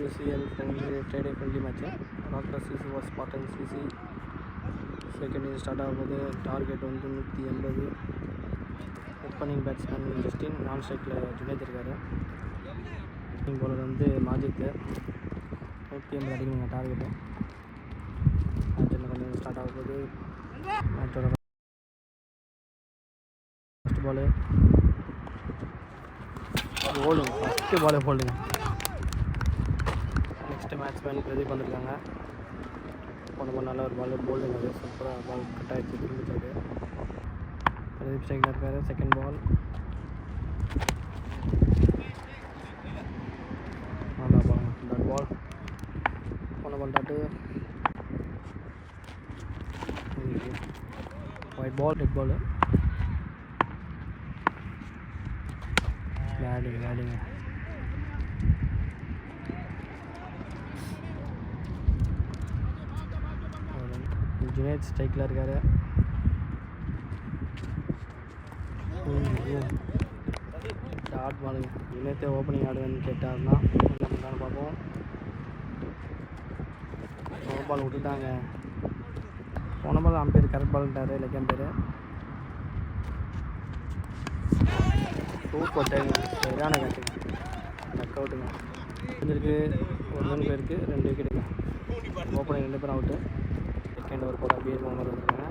UCL friendly match. Rockers CC was Spartan CC. Second is start ஆகும்போது target வந்து 180. Opening batsman Justin, நான் ஸ்ட்ரைக்கில் ஜுனேத் இருக்கார். ஓப்பனிங் பவுலர் வந்து மாஜித். 180 அடிக்கணுங்க டார்கெட்டு. மேட்ச் என்ன கொஞ்சம் ஸ்டார்ட் ஆகும்போது மேட்சோட ஃபஸ்ட் பாலு போல்டுங்க. ஃபஸ்ட்டு பாலே போல்டுங்க. நெக்ஸ்ட்டு பேட்ஸ்மேன் பிரதீப் வந்திருக்காங்க. போன நல்ல ஒரு பால் போல்டுங்க. அது சூப்பராக பால் கட் ஆகிடுச்சு, திரும்பிச்சாரு. பிரதீப் ஸ்ட்ரைக்கில் இருக்கார். செகண்ட் பால் நல்லா பால் டாட் பால். போன ball dot white ball, red ball. விளையாடிங்க ஜுனேத் ஸ்ட்ரைக்கில் இருக்கார். ஷார்ட் பாலுங்க. ஜுனேத்தே ஓப்பனிங் ஆடுவேன்னு கேட்டாருன்னா என்ன பண்ணுறான்னு பார்ப்போம். பால் விட்டுட்டாங்க. போன பால் அம்பேர் கரெக்ட் பால்ட்டார். Leg umpire super time. சரியான கேட்டுங்க. லக் அவுட்டுங்க. இதுக்கு ஒரு ரன் பேருக்கு 2 விக்கெட்டுங்க. ஓப்பனிங் 2 பேரும் அவுட்டு. செகண்ட் ஓவர் போட பிஎஸ் முகமது வந்துருக்காங்க.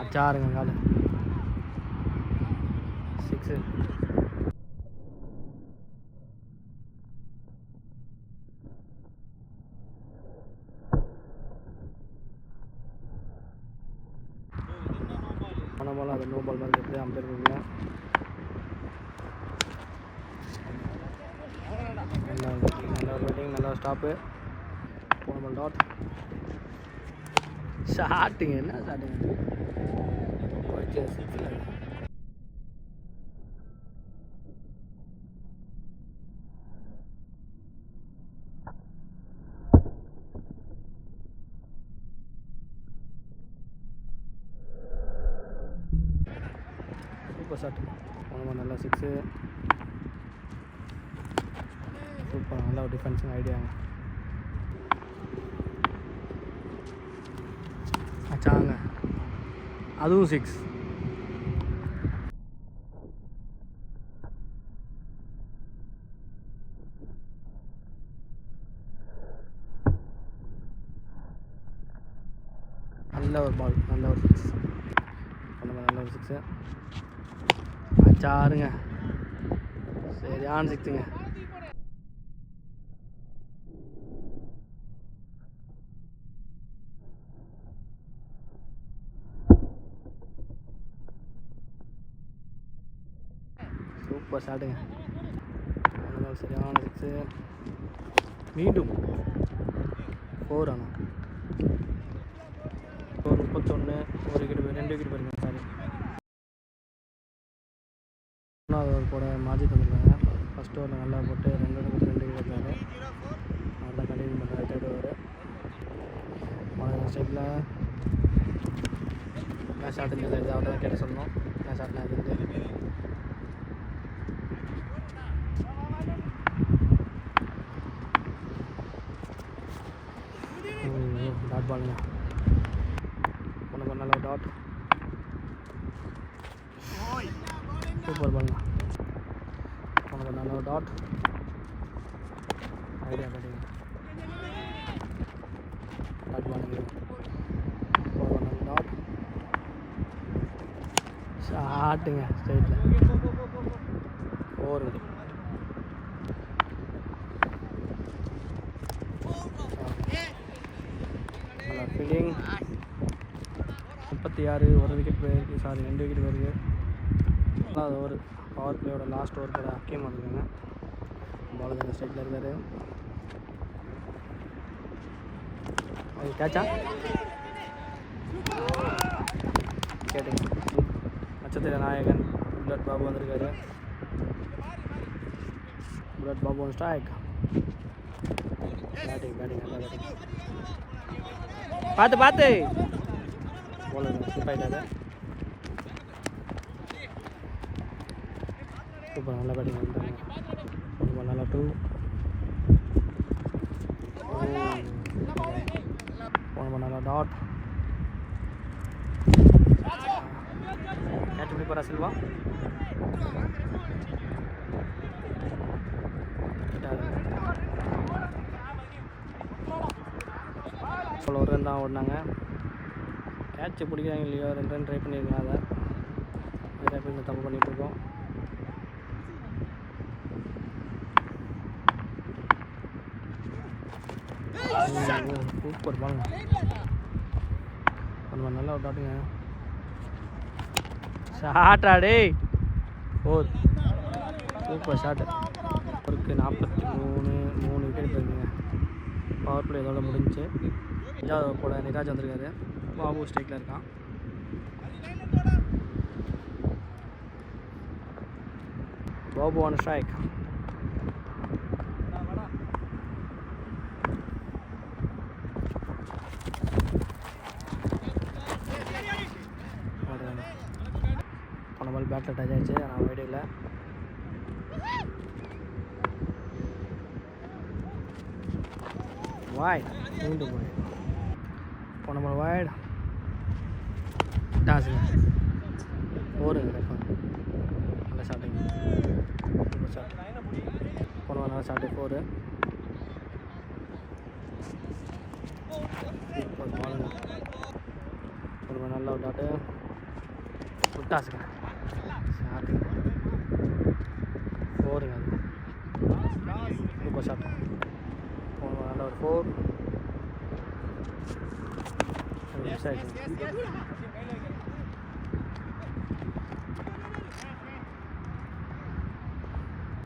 அச்சாருங்க காலு 6. போன பால் அது நோ பால் மாதிரி இருக்குது. அம்பேர் கொடுக்கல. நல்லா பேட்டிங், நல்லா ஸ்டாப்பு. போன பால் டாட். ஷாட்டுங்க. என்ன ஷாட்டுங்க. Super shot. போன பால் நல்லா 6. சூப்பர். நல்லா ஒரு டிஃபென்சிங் ஐடியாங்க. அச்சாங்க அதுவும் 6. நல்ல ஒரு பால், நல்ல ஒரு 6. நல்ல ஒரு 6. அச்சாருங்க. சரியான 6ங்க. சூப்பர் ஷாட்டுங்க. சரியான 6. மீண்டும் 4. ஆனால் ஒரு 31. ஒரு விக்கெட் 2 விக்கெட் போயிருங்க. சாரி, 3வது ஓவர் போட மாஜித் வந்துருக்காங்க. ஃபஸ்ட் ஓவரில் நல்லா போட்டு 2 விக்கெட் எடுத்தாரு. அவர் தான் கண்டினியூ பண்ணுறாரு. தேர்ட் ஓவர் போன ஸ்டெப்பில் என்ன ஷாட் இருந்தது அவர்கிட்ட தான் கேட்டு சொல்லணும். என்ன ஷாட்லாம் இருந்தது. டாட் பாலுங்க. போன பால் நல்ல டாட். சூப்பர் பாலுங்க. போன பால் நல்ல டாட். ஐடியா கட்டிங்க. டாட் பாலுங்க. போன பால் நல்ல டாட். ஷாட்டுங்க ஸ்ட்ரைட்டில் 4. நல்லா ஃபீல்டிங். 36. ஒரு விக்கெட் போயிருக்கு. சாரி, 2 விக்கெட் போயிருக்கு. அது ஒரு பவர் பிளேயோட லாஸ்ட் ஓவர் கூட ஹக்கீம் வந்துருக்காங்க. பால் அந்த ஸ்ட்ரைக்கில் இருக்காரு. அது கேட்சா கேட்டுங்க. நட்சத்திர நாயகன் புல்லட் பாபு வந்திருக்காரு. Bullet Babu one strike. Batting நல்லா பேட்டிங். பார்த்து போலர் ஸ்லிப் ஆகிட்டாரு. சூப்பர், நல்லா பேட்டிங் பண்ணிட்டாங்க. நல்லா 2. டாட். கேட்ச் பிடிப்பாரா சில்வா? அவ்வளோ ஒரு ரன் தான் ஓடினாங்க. கேட்சை பிடிக்கிறாங்க இல்லையோ 2 ரன் ட்ரை பண்ணியிருக்காங்க. அதை நிறைய பேர் இந்த தப்பு பண்ணிகிட்ருக்கோம். சூப்பர் பாருங்க, நம்ம நல்லா விட்டாட்டுங்க. ஷாட்டா டேய், சூப்பர் ஷாட்டு. அவருக்கு 43 விக்கெட் போயிருக்குங்க. பவர் பிளே இதோட முடிஞ்சு. 5வது போட நிராஜ் வந்திருக்காரு. பாபு ஸ்ட்ரைக்கில் இருக்கான். Babu on strike. போன பால் பேட்டில் டச் ஆயிடுச்சு. நான் வீடியோவில் வாய்ட் மீண்டும் போய் போன பால் வாய்ட் டாஸுங்க. ஓடுங்க நல்ல ஷாட்டிங். Super shot. போன பால் நல்ல ஷாட்டு 4. சூப்பர் பாலுங்க. போன பால் நல்ல டாட்டு விட்டாசுங்க. ஷாட்டு 4ங்க. அது சூப்பர் ஷாட். போன பால் நல்ல ஒரு 4. மிஸ் ஆகிடுச்சு.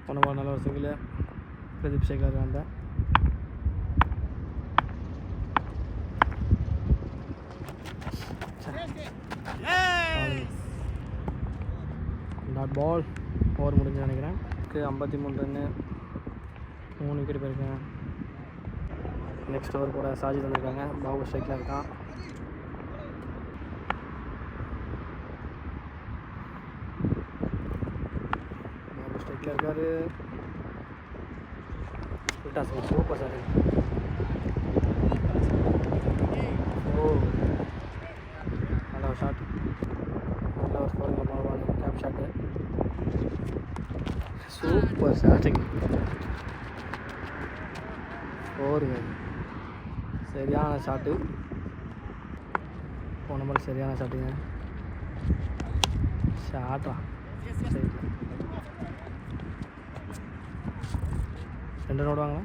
போன பால் நல்ல ஒரு சிங்கிள். பிரதீப் சேகர் வந்தேன். Dot ball. ஓவர் முடிஞ்சு நினைக்கிறேன். 53 ரன்னு, 3 விக்கெட் போயிருக்கேன். நெக்ஸ்ட் ஓவர் கூட சாஜித் வந்திருக்காங்க. பாபு ஸ்ட்ரைக்கில் இருக்கான். பாபு ஸ்ட்ரைக்கில் இருக்காரு. விட்டாசுங்க. Super sir. நல்ல ஒரு ஷாட். நல்ல ஒரு scoring ball. Gap shot. Super ஷாட்டுங்க. 4ங்க. சரியான ஷாட்டு. போன பால் சரியான ஷாட்டுங்க. ஷாட்டா சரி 2 ரன் ஓடுவாங்களா?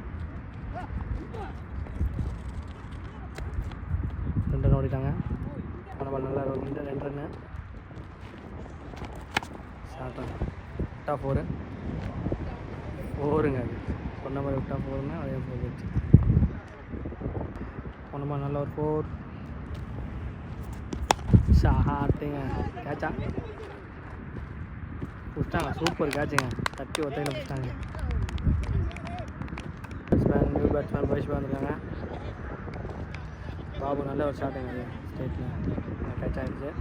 2 ரன் ஓடிட்டாங்க. போன பால் நல்லா 2 ரன்னு. ஷாட்டா விட்டா 4ங்க. அது சொன்ன மாதிரி விட்டா 4ன்னா அதே போயிடுச்சு. போன பால் நல்ல ஒரு 4. ஷாட்டுங்க. கேட்சா பிடிச்சிட்டாங்க. சூப்பர் கேட்சுங்க. தட்டி ஒத்தையில் பிடிச்சிட்டாங்க. பேட்ஸ்மேன் நியூ பேட்ஸ்மேன் பைஸ் வந்துருக்காங்க. பாபு நல்ல ஒரு ஷாட்டுங்க. அது ஸ்டேட்டில் கேட்ச் ஆகிடுச்சு.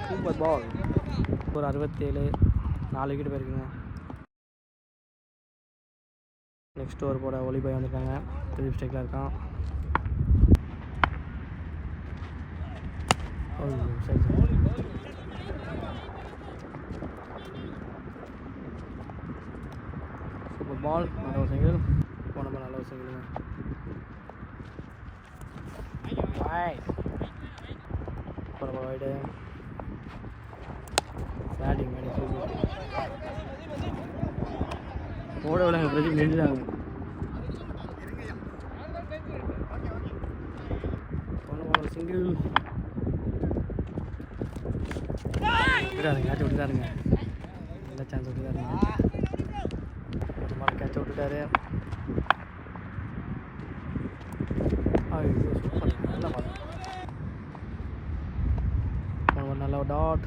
சூப்பர் பால். ஒரு 67, 4 விக்கெட் போயிருக்குங்க. நெக்ஸ்ட் ஓவர் போட ஒலிபாய் வந்திருக்காங்க. பிரதீப் ஸ்ட்ரைக்கில் இருக்கான். சூப்பர் பால். நல்ல ஒரு சிங்கிள். போன பால் நல்ல ஒரு சிங்கிளுங்க. போன பால் வைடு. Batting super. ஓட விடாங்க. பிரதீப் நின்றுட்டாங்க. போன பால் சிங்கிள். விட்டுட்டாருங்க. கேட்ச விட்டுட்டாருங்க. நல்ல சான்ஸ் விட்டுட்டாருங்க. ஒரு பால் கேட்ச விட்டுட்டாரு. ஐயோ சூப்பர். நல்ல பால். நல்ல டாட்.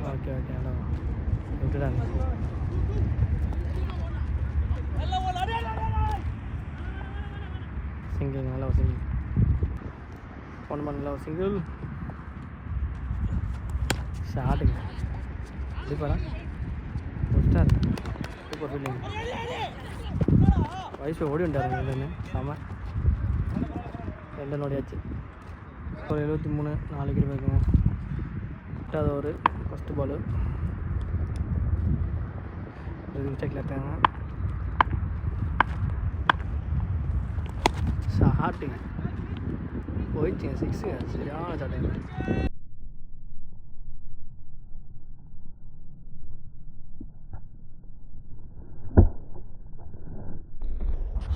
ஓகே நல்லா விட்டுட்டாங்க. சிங்கிள். நல்ல ஒரு சிங்கிள். போன பால் நல்ல ஒரு சிங்கிள். ஷாட்டுங்க. அடிப்பாரா? விட்டாரு. Super fielding. வயசு ஓடி வந்துட்டாருங்க இல்லைன்னு ஆமாம் 2 ஓடியாச்சு. ஒரு 73 4 விக்கெட் போயிருக்குங்க. 8வது ஓவர் ஃபஸ்ட்டு பாலு மிஸ்டேக்கில் இருக்காங்க. ஷாட்டுங்க போயிடுச்சுங்க 6ங்க சரியான ஷாட்டுங்க.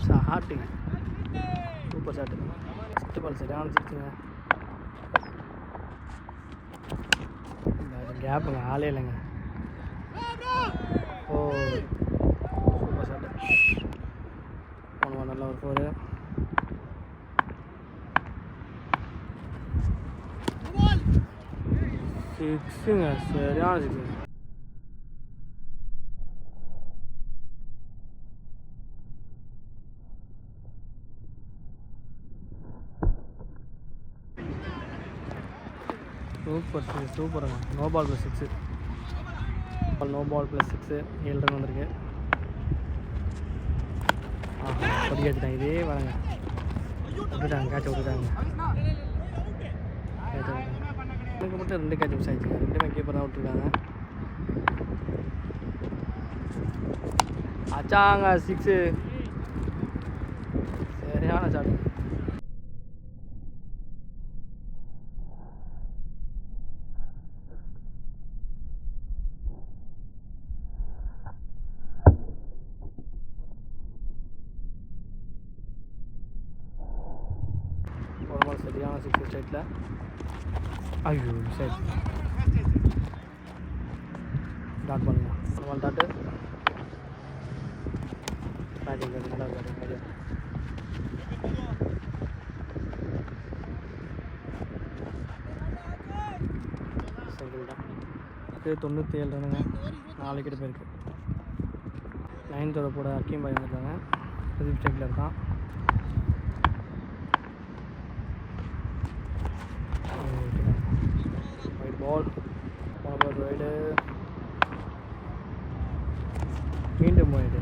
ஷாட்டுங்க சூப்பர் ஷாட்டு. ஃபஸ்ட்டு பால் சரியான 6ங்க. கேப்புங்க ஆளே இல்லைங்க. ஓ சூப்பர் ஷாட்டு. நல்லா ஒரு 4 6ங்க சரியான 6ங்க. சூப்பருங்க. No ball +6 no ball +6 7 run வந்திருக்கு. கொடி எடுத்துட்டாங்க. இதே வரங்க விட்டுட்டாங்க கேட்ச் விட்டுட்டாங்க. எனக்கு மட்டும் 2 கேட்ச் மிஸ் ஆகிடுச்சுங்க. 2மே கீப்பர் தான் விட்டுருக்காங்க. அச்சாங்க 6 சரியான ஷாட்டு. சரியான 6 ஸ்ட்ரைட்டில். ஐயோ சரி டாட் பண்ணுங்க. ஒரு டாட்டு பேட்டிங் நல்லா பேட்டிங் சிங்கிள் தான். 97 ரன்னுங்க. 4 விக்கெட் போயிருக்கு. 9th ஓவர் போட அக்கீம் பாய் வந்துருக்காங்க. பிரதீப் ஸ்ட்ரைக்கில் இருக்கான். பால் ரைடு மீண்டும் போயிடு.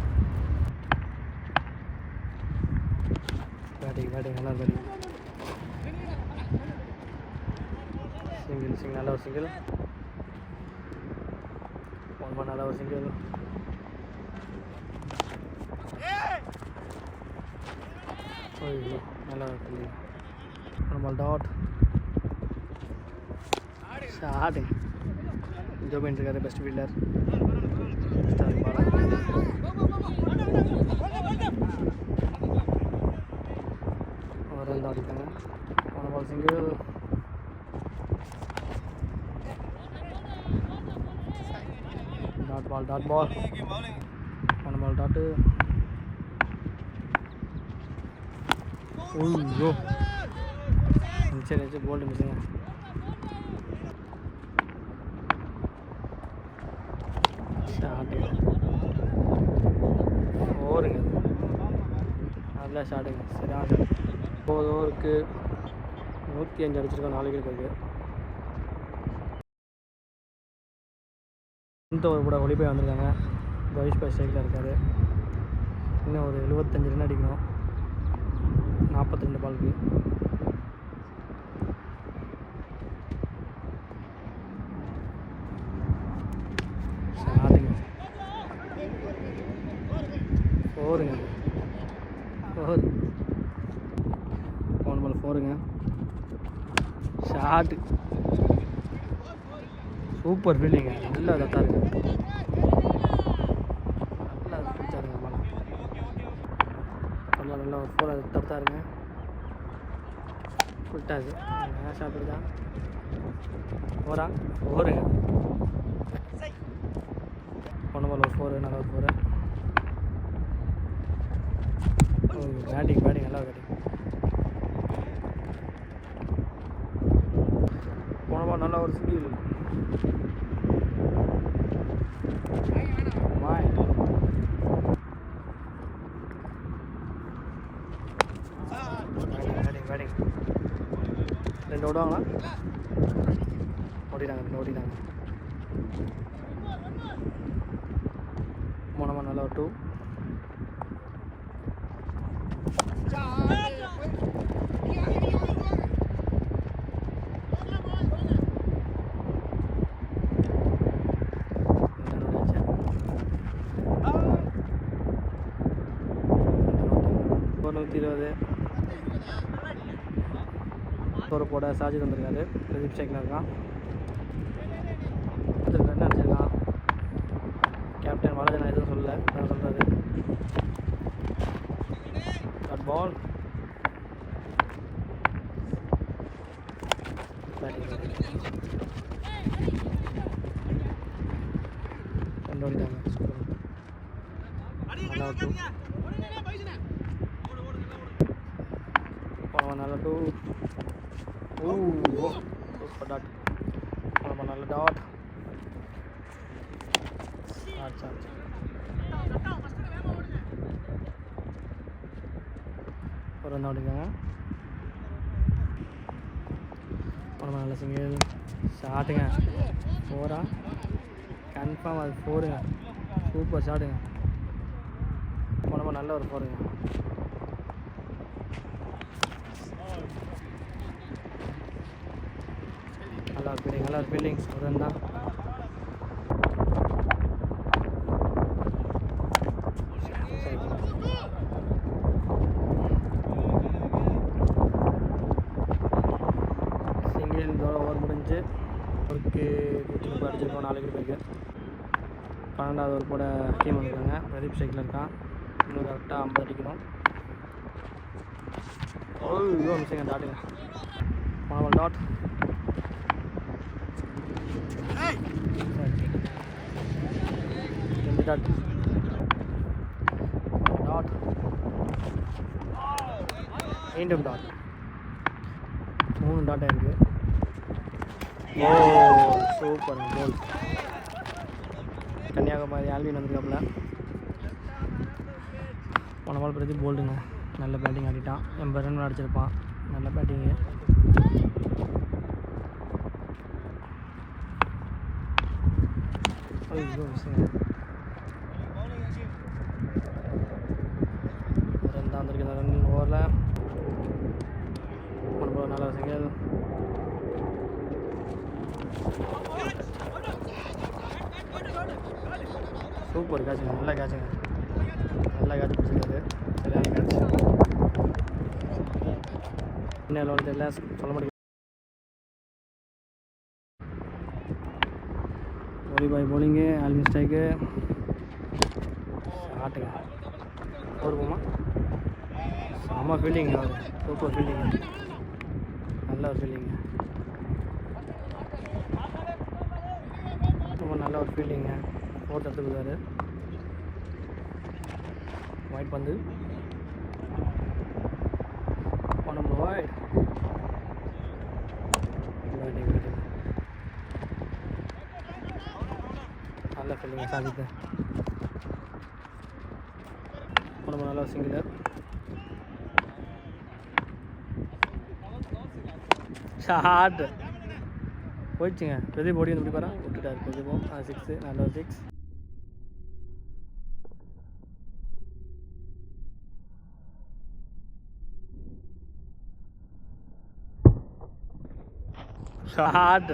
பேட்டிங் நல்லா பேட்டிங். சிங்கிள் நல்ல ஒரு சிங்கிள். 1 நல்ல ஒரு சிங்கிள். நல்லா fielding. 1 ball dot shot. Jobin இருக்காரு பெஸ்ட் ஃபீல்டர். ஒரு ரன் தான் அடிப்பாங்க. 1 ball single. Dot ball 1 ball dot. ஐயோ சரி போல்டு மிஸ்ஸுங்க. ஷாட்டுங்க ஓவருங்க நல்லா ஷாட்டுங்க சரியான ஷாட். 9 ஓவருக்கு 105 அடிச்சிருக்கோம். 4 விக்கெட் போயிருக்கு. 10th ஓவர் கூட ஒளி போய் வந்திருக்காங்க. பவிஷ் பாய் ஸ்ட்ரைக்கில் இருக்காரு. இன்னும் ஒரு 75 ரன் அடிக்கணும் 42 பாலுக்கு. ஷாட்டுங்க 4ங்க 1 பால் 4ங்க. Shot super ஃபீல்டிங்க. நல்லா தட்டா இருக்கு. நல்லா பிடிச்சாருங்க பாலம். நல்லா ஒரு 4 அது தட்டா இருங்க. விட்டாது ஷாட்டு தான். ஓவருங்க 1 பால் ஒரு 4 நல்ல ஒரு 4. பேட்டிங் நல்லா பேட்டிங். 1 பால் நல்ல ஒரு சிங்கிள். பேட்டிங் 2 ஓடுவாங்களா? ஓடிட்டாங்க. 3 நல்லா நல்ல ஒரு 2. ஒரு 120 ஒரு போட சாஜித் வந்திருக்காரு. பிரதீப் ஸ்ட்ரைக்கில் இருக்கான். ரன் அடிச்சிருக்கான். கேப்டன் பாலாஜி நான் எதுவும் சொல்லலை, நான் சொல்கிறது டாட் பால். பேட்டிங் 2 ஓடிட்டாங்க. நல்லா 2 நல்ல 2. Super dot. நல்ல டாட். ஒரு ரன் ஓடிக்காங்க. நல்ல சிங்கிள் ஷாட்டுங்க. 4 கன்ஃபார்ம் அது 4ங்க. சூப்பர் ஷாட்டுங்க. நல்ல ஒரு 4ங்க. நல்லா ஒரு ஃபீல்டிங் ஒரு ரன் தான். சிங்கிள் இதோட ஓவர் முடிஞ்சு ஒருக்கு 130 அடிச்சிருக்கோம். 4 விக்கெட் போயிருக்கு. 12வது ஓவர் போட டீம் வந்துருக்காங்க. பிரதீப் ஸ்ட்ரைக்கில் இருக்கான். இன்னும் கரெக்டாக 50 அடிக்கணும். ஐயோ மிஸ்ஸிங்க டாட்டுங்க. டாட். டாட் டாட் மீண்டும் டாட். 3 டாட் ஆயிருக்கு. ஓ சூப்பர் கோல். கன்னியாகுமரி ஆல்வின் வந்திருக்காப்புல. போன பால் பிரதீப் போல்டுங்க. நல்ல பேட்டிங் ஆடிட்டான். 80 ரன் அடிச்சிருப்பான். நல்ல பேட்டிங்கு. ஐயோ மிஸ்ஸிங்க. ரன் தான் வந்திருக்கு. இந்த ரன் ஓவரில் நல்ல சிங்கிள். சூப்பர் கேட்சுங்க. நல்லா கேட்சுங்க. நல்லா கேட்ச் பிடிச்சிருக்காரு. சரியான கேட்ச். இன்னும் எல்லாம் தெரியல, சொல்ல முடியும். வாலிபாய் போலிங்கு, ஆல்வின் ஸ்ட்ரைக்கு, ஷாட்டுங்க. போமா செம்ம ஃபீல்டிங். அவர் சூப்பர் ஃபீல்டிங். நல்ல ஒரு ஃபீல்டிங்க. ரொம்ப நல்ல ஒரு ஃபீல்டிங்க. 4th எடுத்துக்கிறாரு. ஒயிட் பந்து நம்ம ஒயிட் பேட்டிங். நல்ல ஃபீல்டிங்க சாதித்து. நம்ம நல்ல சிங்கிள் ஷாட் போயிடுச்சுங்க. பிரதீப் ஓடி வந்து முடிப்பாரா விட்டுட்டார். பிரதீபம் 6. நல்ல ஒரு 6. ஷாட்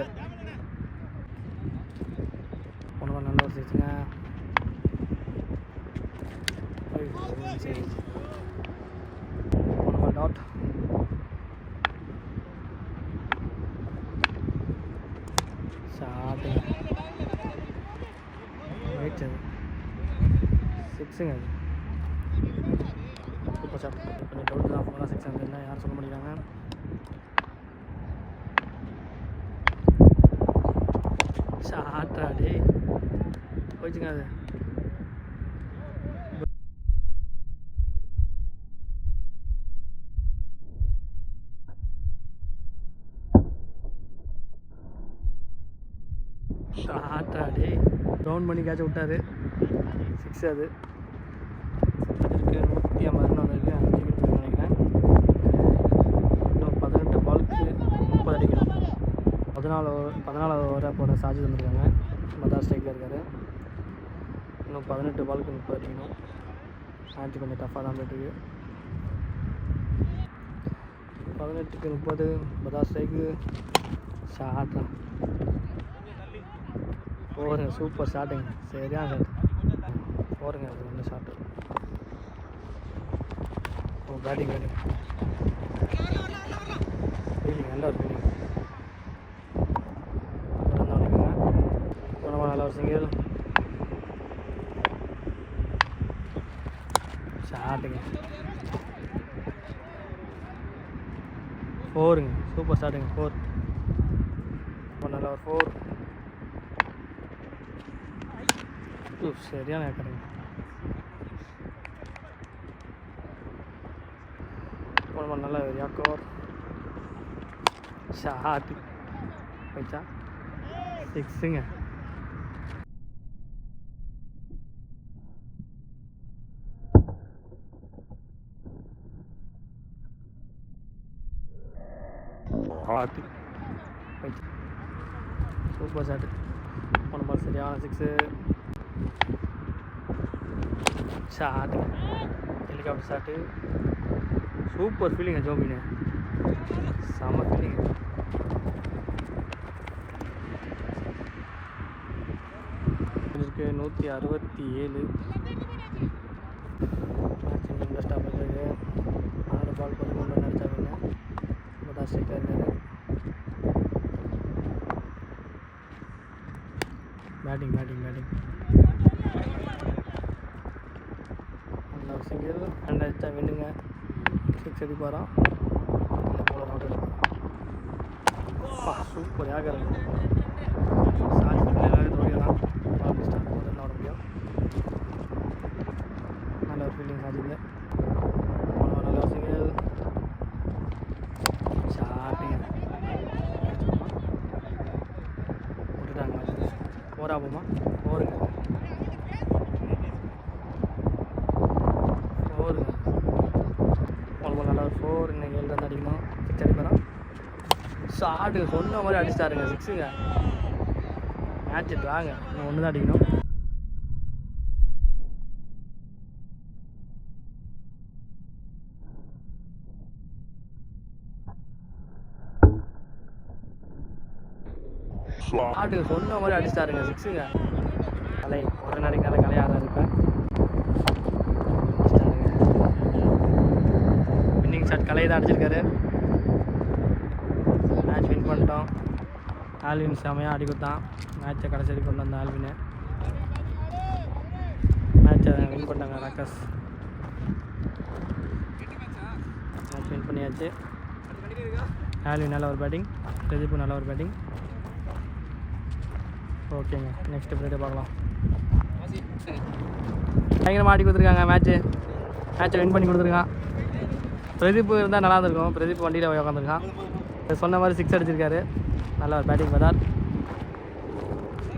ஒன்று நல்ல ஒரு 6ங்க. ஒன்று டாட். ஷாட்டுங்க. வெயிட் 6ங்க. Super shot. கொஞ்சம் டவுட் தான். 4 6 வந்துருந்தா யாரும் சொல்ல முடியாங்க. ஷாட்டாடி போயிடுச்சுங்க. அது ஷாட்டாடி டவுன் பண்ணி கேட்ச விட்டார். 6 அது. அதுக்கு 150 ரன் வந்திருக்கு. 5 விக்கெட் நினைக்கிறேன். இன்னும் 18 பாலுக்கு 30 அடிக்கணும். 14வது ஓவராக போட சாஜித் வந்துருக்காங்க. மதா ஸ்ட்ரைக்கில் இருக்கார். இன்னும் 18 பாலுக்கு 30 அடிக்கணும். மேட்ச் கொஞ்சம் டஃப்பாக தான் போயிட்டுருக்கு. 18க்கு 30 பதாஸ் ஸ்ட்ரைக்கு ஷாட்ரா போருங்க. சூப்பர் ஷாட்டுங்க, சரியான ஷாட் போருங்க. அது நல்ல ஷாட்டு. ஓ பேட்டிங் ஃபீலிங் நல்ல ஒரு ஃபீலிங். நல்ல ஒரு சிங்கிள் ஷாட்டுங்க, ஃபோருங்க. சூப்பர் ஷாட்டுங்க, 4. நல்ல ஒரு 4. சரியான ஏக்கருங்க. நல்ல ஒரு யாக்கோர் ஷாட்டு வச்சா 6ங்க. Shot super shot. போன பால் சரியான 6. Shot helicopter shot. சூப்பர் ஃபீலிங்க ஜோபின்னு, செம்ம ஃபீலிங்கு. இதுக்கு 167. மேட்ச் இன்ட்ரெஸ்டாக போயிருக்கு. 6 பால் 13 ரன் அடித்தாங்க. பதாஸ் ஸ்ட்ரைக்காக இருக்காரு. பேட்டிங் நல்ல சிங்கிள். 2 அடித்தா வின்னுங்க. 6 அடிப்பாராம். இல்லை போல நோட் அடிப்பான். சூப்பர் யாகர் சார்ஜ் எல்லாரும் தோடியெல்லாம் ஸ்டார்ட் போதுன்னு வர முடியும். நல்ல ஒரு ஃபீலிங் சார்ஜில். நல்ல ஒரு சிங்கிள் ஷாட்டுங்க விட்டுட்டாங்க. 4 ஆகுமா? 4ங்க. நல்ல ஒரு 4. இன்னைக்கு 7 ரன் அடிக்கணும். 6 அடிப்பாராம். ஷாட்டு சொன்ன மாதிரி அடிச்சிட்டாருங்க. 6ங்க. மேட்ச் ட்ராங்க. இன்னும் 1 தான் அடிக்கணும். ஷாட்டு சொன்ன மாதிரி அடிச்சிட்டாருங்க. 6ங்க. கலை ஒரு நாளைக்கு நல்ல கலையாக இருப்பேன். வின்னிங் ஷாட் கலை தான் அடிச்சிருக்காரு. மேட்ச் வின் பண்ணிட்டோம். ஆல்வின் செமையாக அடி கொடுத்தான். மேட்சை கடைசி வரைக்கும் கொண்டு வந்த ஆல்வினை. மேட்சை வின் பண்ணிட்டாங்க ராக்கர்ஸ். மேட்ச் வின் பண்ணியாச்சு. ஆல்வின் நல்ல ஒரு பேட்டிங், பிரதீப் நல்ல ஒரு பேட்டிங். ஓகேங்க, நெக்ஸ்ட் பீரியட் பார்க்கலாம். பயங்கரமாக ஆடி கொடுத்துருக்காங்க. மேட்ச்சை வின் பண்ணி கொடுத்துருக்கான். பிரதீப் இருந்தால் நல்லா இருந்திருக்கும். பிரதீப் வண்டியில் போய் உட்காந்துருக்கான். சொன்ன மாதிரி 6 அடிச்சிருக்காரு. நல்ல ஒரு பேட்டிங் பதார்.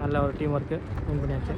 நல்ல ஒரு டீம் ஒர்க்கு. வின் பண்ணியாச்சு.